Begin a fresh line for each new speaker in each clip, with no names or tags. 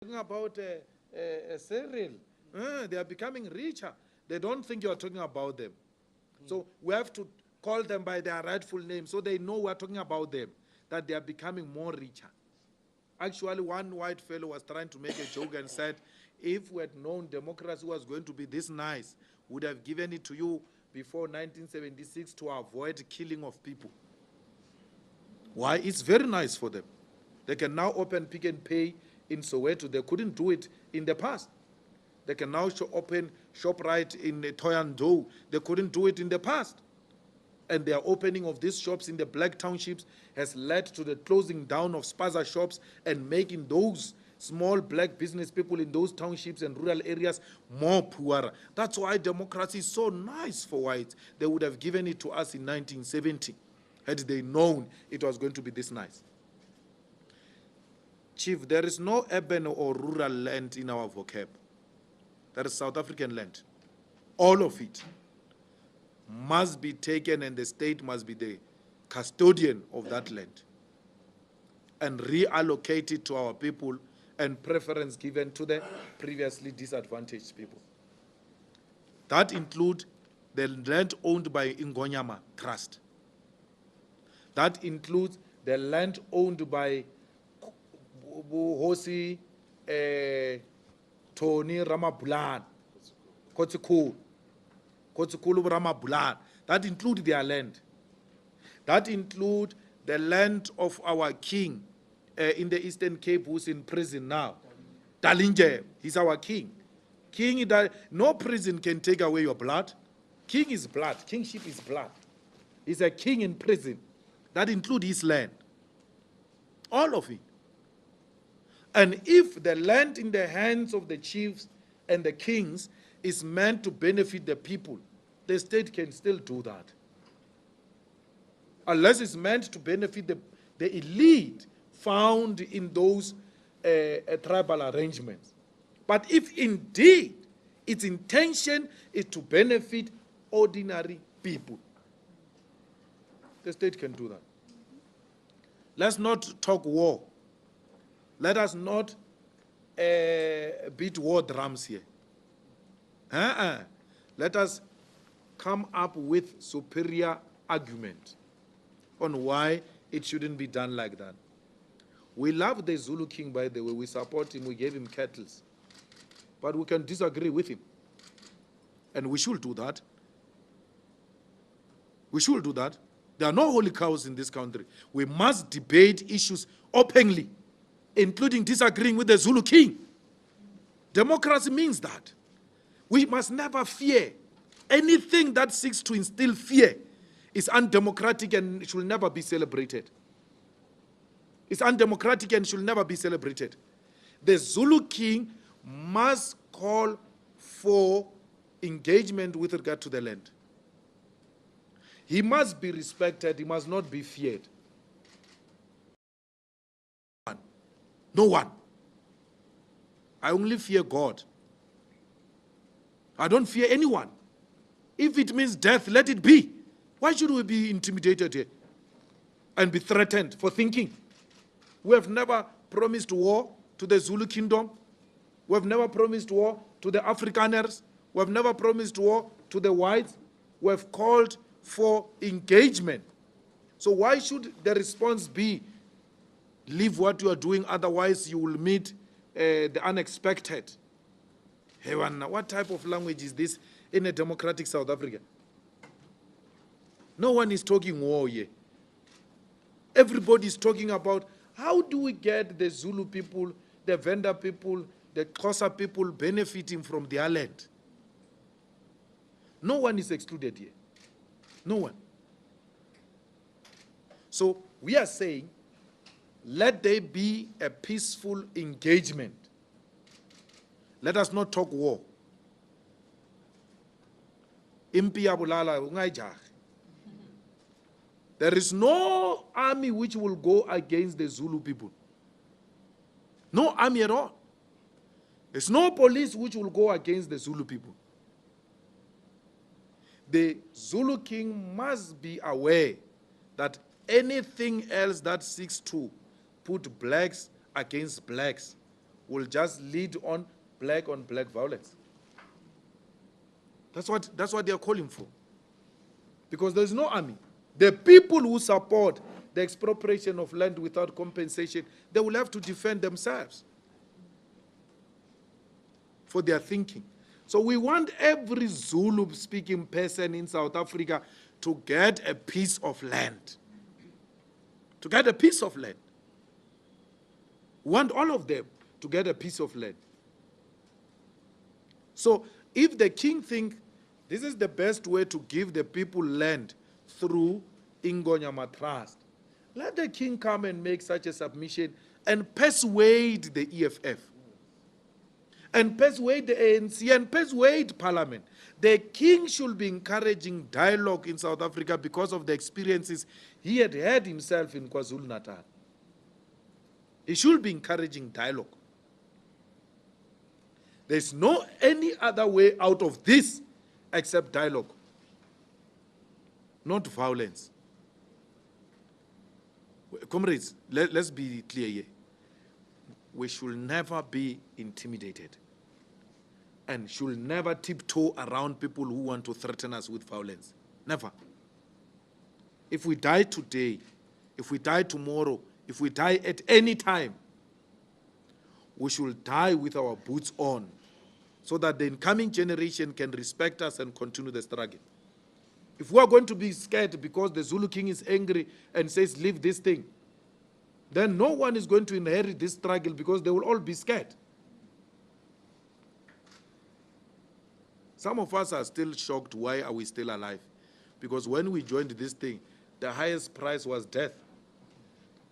Talking about cereal. They are becoming richer. They don't think you are talking about them. So we have to call them by their rightful name so they know we are talking about them, that they are becoming more richer. Actually, one white fellow was trying to make a joke and said, if we had known democracy was going to be this nice, we would have given it to you before 1976 to avoid killing of people. Why? It's very nice for them. They can now open Pick and Pay in Soweto. They couldn't do it in the past. They can now open ShopRite in Toyando. They couldn't do it in the past. And their opening of these shops in the black townships has led to the closing down of spaza shops and making those small black business people in those townships and rural areas more poorer. That's why democracy is so nice for whites. They would have given it to us in 1970 had they known it was going to be this nice. Chief, there is no urban or rural land in our vocab. There is South African land. All of it must be taken, and the state must be the custodian of that land and reallocate it to our people, and preference given to the previously disadvantaged people. That includes the land owned by Ingonyama Trust. That includes the land owned by Hosi Tony Ramabulan, Kotsikulu Ramabulan. That includes their land. That includes the land of our king in the Eastern Cape, who's in prison now. Dalinje, he's our king. No prison can take away your blood. King is blood. Kingship is blood. He's a king in prison. That includes his land. All of it. And if the land in the hands of the chiefs and the kings is meant to benefit the people, the state can still do that. Unless it's meant to benefit the elite found in those tribal arrangements. But if indeed its intention is to benefit ordinary people, the state can do that. Let's not talk war. Let us not beat war drums here. Let us come up with superior argument on why it shouldn't be done like that. We love the Zulu king, by the way. We support him. We gave him cattle. But we can disagree with him. And we should do that. We should do that. There are no holy cows in this country. We must debate issues openly, including disagreeing with the Zulu king. Democracy means that. We must never fear. Anything that seeks to instill fear is undemocratic and should never be celebrated. It's undemocratic and should never be celebrated. The Zulu king must call for engagement with regard to the land. He must be respected. He must not be feared. No one. I only fear God. I don't fear anyone. If it means death, let it be. Why should we be intimidated here and be threatened for thinking? We have never promised war to the Zulu kingdom. We have never promised war to the Afrikaners. We have never promised war to the whites. We have called for engagement. So why should the response be, leave what you are doing, otherwise you will meet the unexpected? Hey, what type of language is this in a democratic South Africa? No one is talking war here. Everybody is talking about how do we get the Zulu people, the Venda people, the Xhosa people benefiting from their land. No one is excluded here. No one. So we are saying, let there be a peaceful engagement. Let us not talk war. There is no army which will go against the Zulu people. No army at all. There's no police which will go against the Zulu people. The Zulu king must be aware that anything else that seeks to put blacks against blacks will just lead on black violence. That's what they are calling for. Because there's no army. The people who support the expropriation of land without compensation, they will have to defend themselves for their thinking. So we want every Zulu-speaking person in South Africa to get a piece of land. To get a piece of land. We want all of them to get a piece of land. So if the king thinks this is the best way to give the people land through Ingonyama Trust, let the king come and make such a submission and persuade the EFF. And persuade the ANC and persuade Parliament. The king should be encouraging dialogue in South Africa because of the experiences he had had himself in KwaZulu-Natal. He should be encouraging dialogue. There's no any other way out of this except dialogue, not violence. Comrades, let's be clear here. We should never be intimidated and should never tiptoe around people who want to threaten us with violence. Never. If we die today, if we die tomorrow, if we die at any time, we should die with our boots on so that the incoming generation can respect us and continue the struggle. If we are going to be scared because the Zulu king is angry and says, leave this thing, then no one is going to inherit this struggle because they will all be scared. Some of us are still shocked, why are we still alive? Because when we joined this thing, the highest price was death.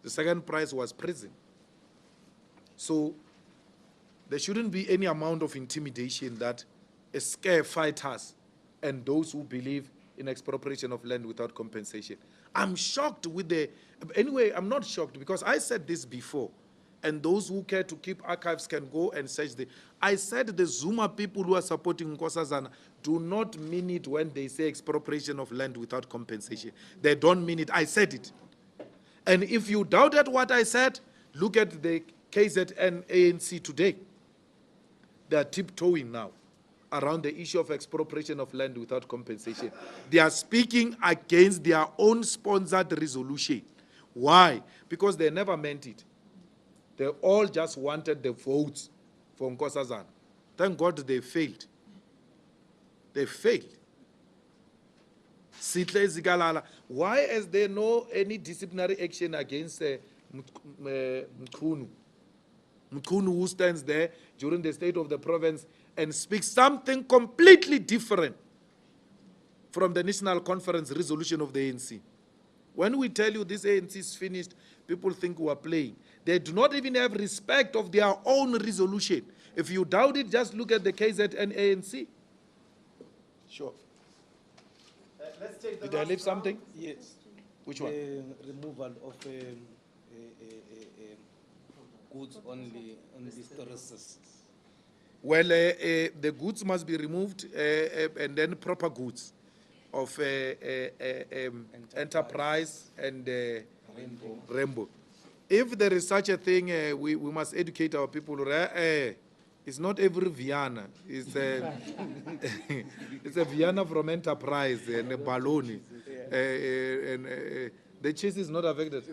The second price was prison. So there shouldn't be any amount of intimidation that scare fighters and those who believe in expropriation of land without compensation. I'm shocked with the... Anyway, I'm not shocked because I said this before. And those who care to keep archives can go and search the... I said the Zuma people who are supporting Nkosazana do not mean it when they say expropriation of land without compensation. They don't mean it. I said it. And if you doubted what I said, look at the KZN ANC today. They are tiptoeing now around the issue of expropriation of land without compensation. They are speaking against their own sponsored resolution. Why? Because they never meant it. They all just wanted the votes for Nkosazana. Thank God they failed. They failed. Sitle Zigalala. Why is there no any disciplinary action against Mkhunu? Mkhunu, who stands there during the state of the province and speaks something completely different from the National Conference resolution of the ANC. When we tell you this ANC is finished, people think we are playing. They do not even have respect of their own resolution. If you doubt it, just look at the KZN ANC. Sure.
Let's take the
Did I leave something?
Yes.
Which one?
Removal of goods only on the stores.
Well, the goods must be removed and then proper goods of enterprise and Rainbow. If there is such a thing, we must educate our people. It's not every Vienna. It's it's a Vienna from enterprise and a baloney. The cheese is not affected.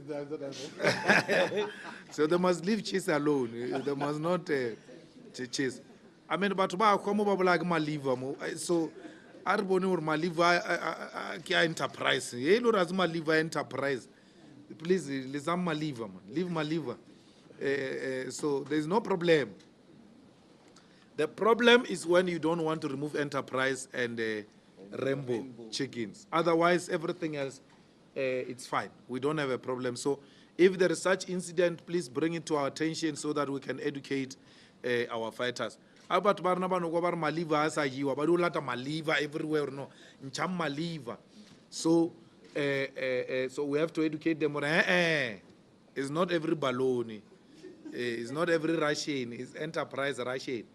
So they must leave cheese alone. They must not cheese. I mean, but like my liver. So I don't my liver enterprise. My liver enterprise. Please, leave my liver, man. Leave my liver. So there's no problem. The problem is when you don't want to remove enterprise and rainbow chickens. Otherwise, everything else, it's fine. We don't have a problem. So if there is such incident, please bring it to our attention so that we can educate our fighters. About Barnaba no gobar maliva as a you, but lata maliva everywhere no. Ncham maliva. So so we have to educate them. It's not every baloney. It's not every Russian. It's enterprise Russian.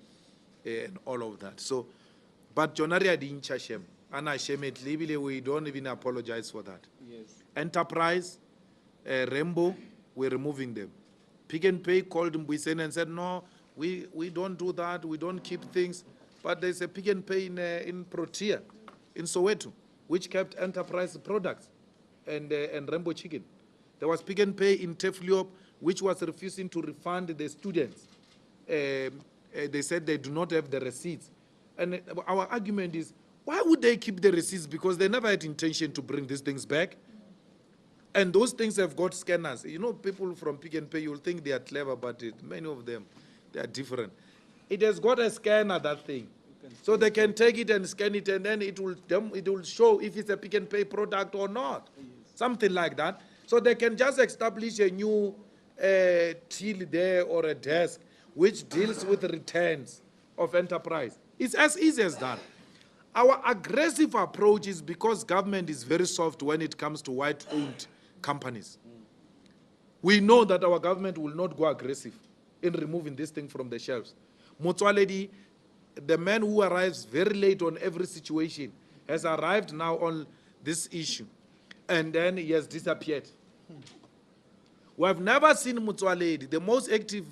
And all of that. So, but Jonaria didn't charge him. And I shame it. We don't even apologize for that.
Yes.
Enterprise, Rainbow, we're removing them. Pick and Pay called Mbuyiseni and said, no, We don't do that. We don't keep things. But there's a Pick and Pay in Protea, in Soweto, which kept enterprise products and Rainbow Chicken. There was Pick and Pay in Tefliop, which was refusing to refund the students. They said they do not have the receipts. And our argument is, why would they keep the receipts? Because they never had intention to bring these things back. And those things have got scanners. You know, people from Pick and Pay, you'll think they are clever, but many of them, they are different. It has got a scanner, that thing. So they can take it and scan it, and then it will show if it's a Pick and Pay product or not. Something like that. So they can just establish a new till there or a desk which deals with returns of enterprise. It's as easy as that. Our aggressive approach is because government is very soft when it comes to white-owned companies. We know that our government will not go aggressive in removing this thing from the shelves. Motsoaledi, the man who arrives very late on every situation, has arrived now on this issue, and then he has disappeared. We have never seen Motsoaledi, the most active